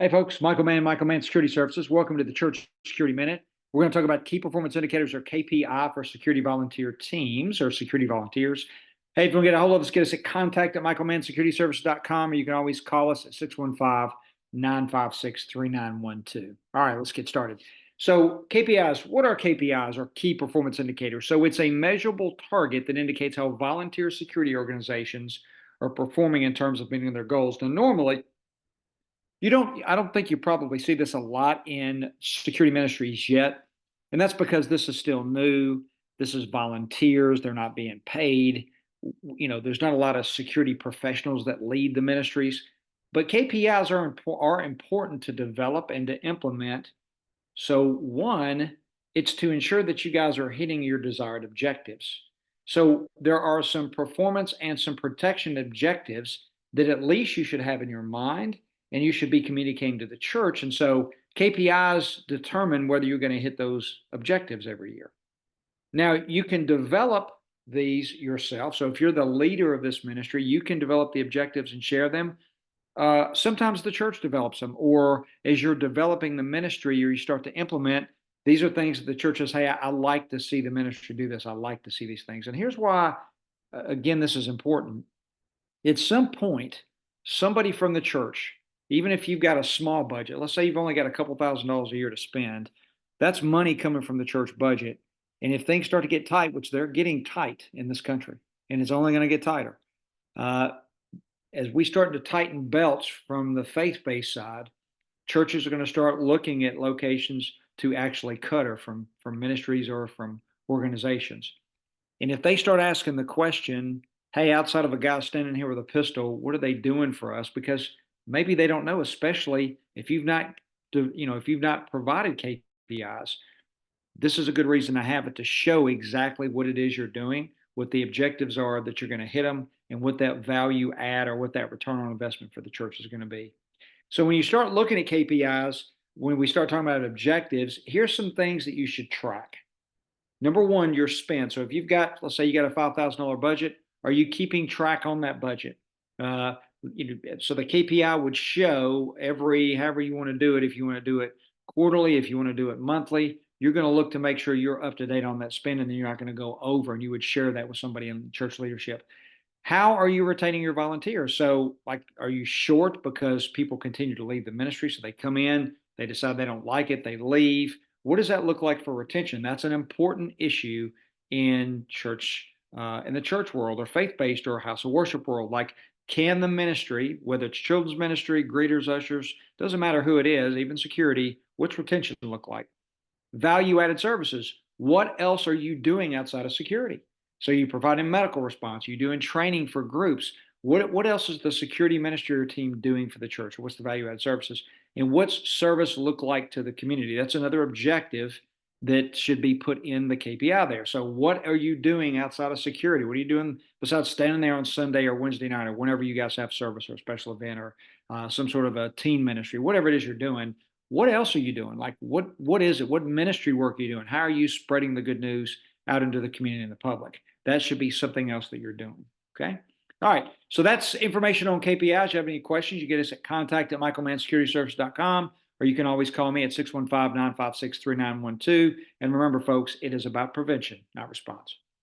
Hey folks, Michael Mann, Michael Mann Security Services. Welcome to the Church Security Minute. We're going to talk about key performance indicators, or KPI, for security volunteer teams or security volunteers. Hey, if you want to get a hold of us, get us at contact@michaelmannsecurityservices.com, or you can always call us at 615-956-3912. All right, let's get started. So KPIs, what are KPIs, or key performance indicators? So it's a measurable target that indicates how volunteer security organizations are performing in terms of meeting their goals. Now, normally, I don't think you probably see this a lot in security ministries yet. And that's because this is still new. This is volunteers. They're not being paid. There's not a lot of security professionals that lead the ministries. But KPIs are important to develop and to implement. So, one, it's to ensure that you guys are hitting your desired objectives. So, there are some performance and some protection objectives that at least you should have in your mind, and you should be communicating to the church. And so KPIs determine whether you're going to hit those objectives every year. Now, you can develop these yourself. So if you're the leader of this ministry, you can develop the objectives and share them. Sometimes the church develops them, or as you're developing the ministry or you start to implement, these are things that the church says, hey, I like to see the ministry do this. I like to see these things. And here's why, again, this is important. At some point, somebody from the church, even if you've got a small budget, let's say you've only got a couple $1,000s a year to spend, that's money coming from the church budget. And if things start to get tight, which they're getting tight in this country, and it's only going to get tighter, as we start to tighten belts from the faith-based side, churches are going to start looking at locations to actually cut from ministries or from organizations. And if they start asking the question, hey, outside of a guy standing here with a pistol, what are they doing for us? Because maybe they don't know, especially if you've not, if you've not provided KPIs. This is a good reason to have it, to show exactly what it is you're doing, what the objectives are that you're going to hit them, and what that value add or what that return on investment for the church is going to be. So when you start looking at KPIs, when we start talking about objectives, here's some things that you should track. Number one, your spend. So if you've got, let's say you got a $5,000 budget, are you keeping track on that budget? So the KPI would show however you want to do it. If you want to do it quarterly, if you want to do it monthly, you're going to look to make sure you're up to date on that spend, and then you're not going to go over, and you would share that with somebody in church leadership. How are you retaining your volunteers? So, like, are you short because people continue to leave the ministry? So they come in, they decide they don't like it, they leave. What does that look like for retention? That's an important issue in church, in the church world, or faith-based, or house of worship world. Like, can the ministry, whether it's children's ministry, greeters, ushers, doesn't matter who it is, even security, what's retention look like? Value-added services. What else are you doing outside of security? So you providing medical response, you doing training for groups. What else is the security ministry or team doing for the church? What's the value-added services? And what's service look like to the community? That's another objective that should be put in the KPI there. So what are you doing outside of security? What are you doing besides standing there on Sunday or Wednesday night or whenever you guys have service or a special event or some sort of a teen ministry, whatever it is you're doing? What else are you doing? Like, what is it? What ministry work are you doing? How are you spreading the good news out into the community and the public? That should be something else that you're doing. Okay. All right. So that's information on KPIs. If you have any questions, you get us at contact@michaelmannsecurityservices.com, or you can always call me at 615-956-3912. And remember, folks, it is about prevention, not response.